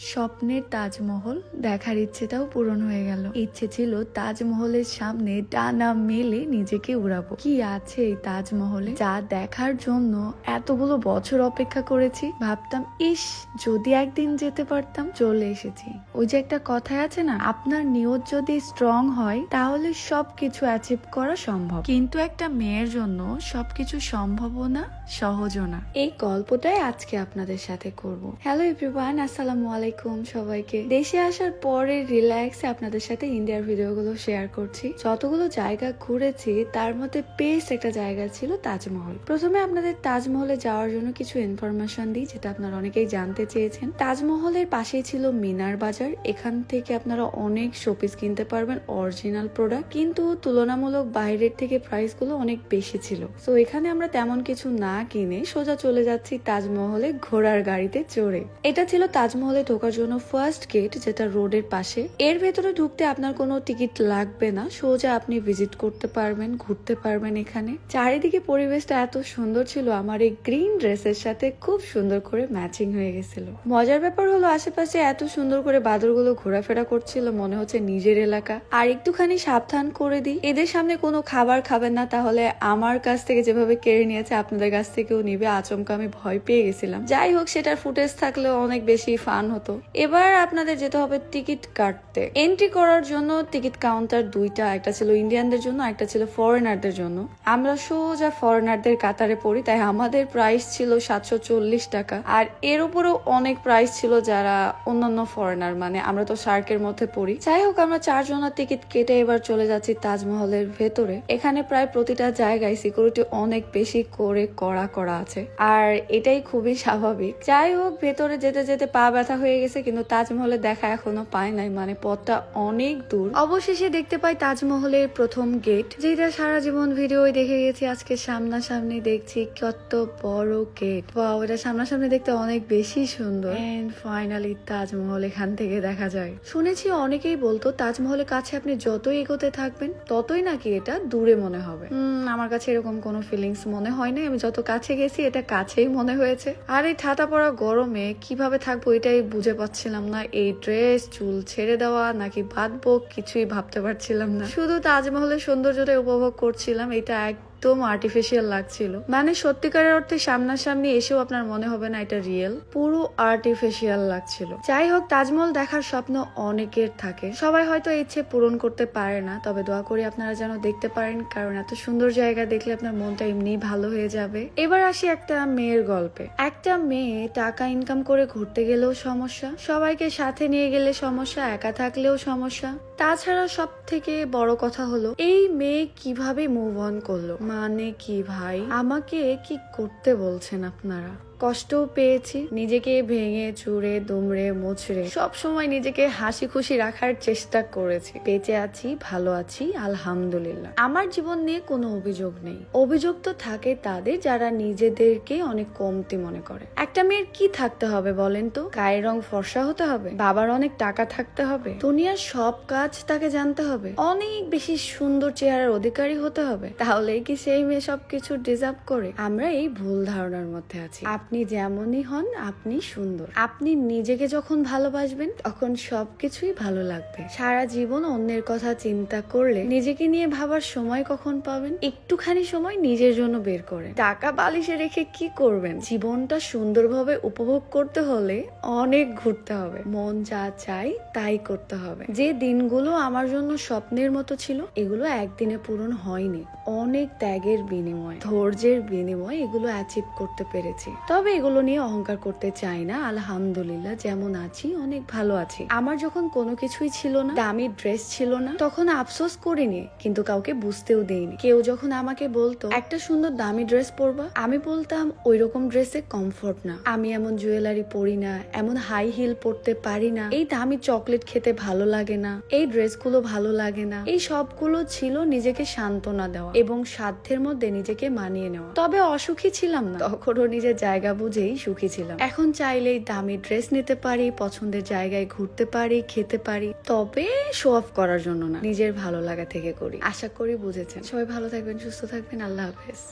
স্বপ্নের তাজমহল দেখার ইচ্ছেটাও পূরণ হয়ে গেল। ইচ্ছে ছিল তাজমহলের সামনে ডানা মেলে নিজেকে উড়াবো। কি আছে এই তাজমহলে যা দেখার জন্য এতগুলো বছর অপেক্ষা করেছি। ভাবতাম ইস যদি একদিন যেতে পারতাম। চলে এসেছি। ওই যে একটা কথায় আছে না, আপনার নিয়ত যদি স্ট্রং হয় তাহলে সবকিছু অ্যাচিভ করা সম্ভব। কিন্তু একটা মেয়ের জন্য সবকিছু সম্ভবও না, সহজও না। এই গল্পটাই আজকে আপনাদের সাথে করব। হ্যালো এভরিওয়ান, আসসালামু আলাইকুম সবাইকে। দেশে আসার পরে রিল্যাক্সে আপনাদের সাথে ইন্ডিয়ার ভিডিওগুলো শেয়ার করছি। যতগুলো জায়গা ঘুরেছি তার মধ্যে বেস্ট একটা জায়গা ছিল তাজমহল। প্রথমে আপনাদের তাজমহলে যাওয়ার জন্য কিছু ইনফরমেশন দিই, যেটা আপনারা অনেকেই জানতে চেয়েছেন। তাজমহলের পাশেই ছিল মিনার বাজার। এখান থেকে আপনারা অনেক শোপিস কিনতে পারবেন, অরিজিনাল প্রোডাক্ট, কিন্তু তুলনামূলক বাইরের থেকে প্রাইস গুলো অনেক বেশি ছিল। তো এখানে আমরা তেমন কিছু না কিনে সোজা চলে যাচ্ছি তাজমহলে ঘোড়ার গাড়িতে চড়ে। এটা ছিল তাজমহলে ঢোকার জন্য ফার্স্ট গেট, যেটা রোডের পাশে। এর ভেতরে ঢুকতে আপনার কোনো টিকিট লাগবে না, সোজা আপনি ভিজিট করতে পারবেন, ঘুরতে পারবেন। এখানে চারিদিকে পরিবেশটা এত সুন্দর ছিল, আমার এই গ্রিন ড্রেসের সাথে খুব সুন্দর করে ম্যাচিং হয়ে গেছিল। মজার ব্যাপার হলো আশেপাশে এত সুন্দর করে বাদরগুলো ঘোরাফেরা করছিল, মনে হচ্ছে নিজের এলাকা। আর একটুখানি সাবধান করে দিই, এদের সামনে কোনো খাবার খাবেন না, তাহলে আমার কাছ থেকে যেভাবে কেড়ে নিয়েছে আপনাদের কাছ থেকেও নিবে। আচমকা আমি ভয় পেয়ে গেছিলাম। যাই হোক, সেটার ফুটেজ থাকলেও অনেক বেশি ফান হতো। এবার আপনাদের যেতে হবে টিকিট কাটতে। এন্ট্রি করার জন্য টিকিট কাউন্টার দুইটা, একটা ছিল ইন্ডিয়ানদের জন্য, একটা ছিল ফরেনারদের জন্য। আমরা সোজা ফরেনারদের কাতারে পড়ি, তাই আমাদের প্রাইস ছিল 740 টাকা। আর এর উপরেও অনেক প্রাইস ছিল যারা অন্যান্য ফরেনার, মানে আমরা তো শার্কের মধ্যে পড়ি। যাই হোক, আমরা 4 জনের টিকিট কেটে এবার চলে যাচ্ছি তাজমহলের ভেতরে। এখানে প্রায় প্রতিটা জায়গায় সিকিউরিটি অনেক বেশি করে কড়া আছে, আর এটাই খুবই স্বাভাবিক। যাই হোক, ভেতরে যেতে যেতে পা ব্যথা হয়ে গেছে, কিন্তু তাজমহলে দেখা এখনো পায় নাই, মানে পথটা অনেক দূর। অবশেষে দেখতে পাই তাজমহলের প্রথম গেট, যেটা সারা জীবন ভিডিও দেখে গেছি, আজকে সামনাসামনি দেখছি। কত বড় গেট! ওয়াও, এটা সামনাসামনি দেখতে অনেক বেশি সুন্দর। এন্ড ফাইনালি তাজমহল এখান থেকে দেখা যায়। শুনেছি অনেকেই বলতো তাজমহলের কাছে আপনি যতই এগোতে থাকবেন ততই নাকি এটা দূরে মনে হবে। আমার কাছে এরকম কোনো ফিলিংস মনে হয় না। আমি যত কাছে গেছি এটা কাছেই মনে হয়েছে। আর এই ঠাটা পড়া গরমে কিভাবে থাকবো এটাই বুঝে পাচ্ছিলাম না। এই ড্রেস, চুল ছেড়ে দেওয়া নাকি বাঁধবো কিছুই ভাবতে পারছিলাম না। শুধু তাজমহলের সৌন্দর্যটা উপভোগ করছিলাম। এটা একদম আর্টিফিশিয়াল লাগছিল, মানে সত্যিকারের অর্থে সামনাসামনি এসেও আপনার মনে হবে না এটা রিয়েল, পুরো আর্টিফিশিয়াল লাগছিল। যাই হোক, তাজমহল দেখার স্বপ্ন অনেকের থাকে, সবাই হয়তো ইচ্ছে পূরণ করতে পারে না, তবে দোয়া করি আপনারা যেন দেখতে পারেন, কারণ এত সুন্দর জায়গা দেখলে আপনার মনটা এমনি ভালো হয়ে যাবে। এবার আসি একটা মেয়ের গল্পে। একটা মেয়ে টাকা ইনকাম করে ঘুরতে গেলেও সমস্যা, সবাইকে সাথে নিয়ে গেলে সমস্যা, একা থাকলেও সমস্যা। তাছাড়া সব থেকে বড় কথা হলো এই মেয়ে কিভাবে মুভ অন করলো। মানে কি ভাই, আমাকে কি করতে বলছেন আপনারা? কষ্টও পেয়েছি, নিজেকে ভেঙে চুরে দুমড়ে মুচড়ে সব সময় নিজেকে হাসি খুশি রাখার চেষ্টা করেছি। বেঁচে আছি, ভালো আছি, আলহামদুলিল্লাহ। আমার জীবন নিয়ে কোনো অভিযোগ নেই। অভিযোগ তো থাকে তাদের যারা নিজেদেরকে অনেক কমতি মনে করে। একটা মেয়ের কি থাকতে হবে বলেন তো? গায়ের রং ফর্সা হতে হবে, বাবার অনেক টাকা থাকতে হবে, দুনিয়ার সব কাজ তাকে জানতে হবে, অনেক বেশি সুন্দর চেহারার অধিকারী হতে হবে, তাহলে কি সেই মেয়ে সবকিছু ডিজার্ভ করে? আমরা এই ভুল ধারণার মধ্যে আছি। আপনি যেমনই হন, আপনি সুন্দর। আপনি নিজেকে যখন ভালোবাসবেন তখন সবকিছুই ভালো লাগবে। সারা জীবন অন্যের কথা চিন্তা করলে নিজেকে নিয়ে ভাবার সময় কখন পাবেন? একটুখানি সময় নিজের জন্য বের করে। টাকা বালিশে রেখে কি করবেন? জীবনটা সুন্দরভাবে উপভোগ করতে হলে অনেক ঘুরতে হবে, মন যা চাই তাই করতে হবে। যে দিনগুলো আমার জন্য স্বপ্নের মতো ছিল, এগুলো একদিনে পূরণ হয়নি। অনেক ত্যাগের বিনিময়, ধৈর্যের বিনিময় এগুলো অ্যাচিভ করতে পেরেছি। তবে এগুলো নিয়ে অহংকার করতে চাই না। আলহামদুলিল্লাহ, যেমন আছি অনেক ভালো আছি। আমার যখন কোনো কিছুই ছিল না, দামি ড্রেস ছিল না, তখন আফসোস করিনি, কিন্তু কাউকে বুঝতেও দেইনি। কেউ যখন আমাকে বলতো একটা সুন্দর দামি ড্রেস পরবা, আমি বলতাম ওই রকম ড্রেসে কমফোর্ট না, আমি এমন জুয়েলারি পরি না, এমন হাই হিল পরতে পারি না, এই দামি চকলেট খেতে ভালো লাগে না, এই ড্রেসগুলো ভালো লাগে না। এই সবগুলো ছিল নিজেকে সান্ত্বনা দেওয়া এবং সাধ্যের মধ্যে নিজেকে মানিয়ে নেওয়া। তবে অসুখী ছিলাম না, তখনও নিজের জায়গা বুঝেই সুখী ছিলাম। এখন চাইলেই দামি ড্রেস নিতে পারি, পছন্দের জায়গায় ঘুরতে পারি, খেতে পারি, তবে শো অফ করার জন্য না, নিজের ভালো লাগা থেকে করি। আশা করি বুঝেছেন। সবাই ভালো থাকবেন, সুস্থ থাকবেন। আল্লাহ হাফেজ।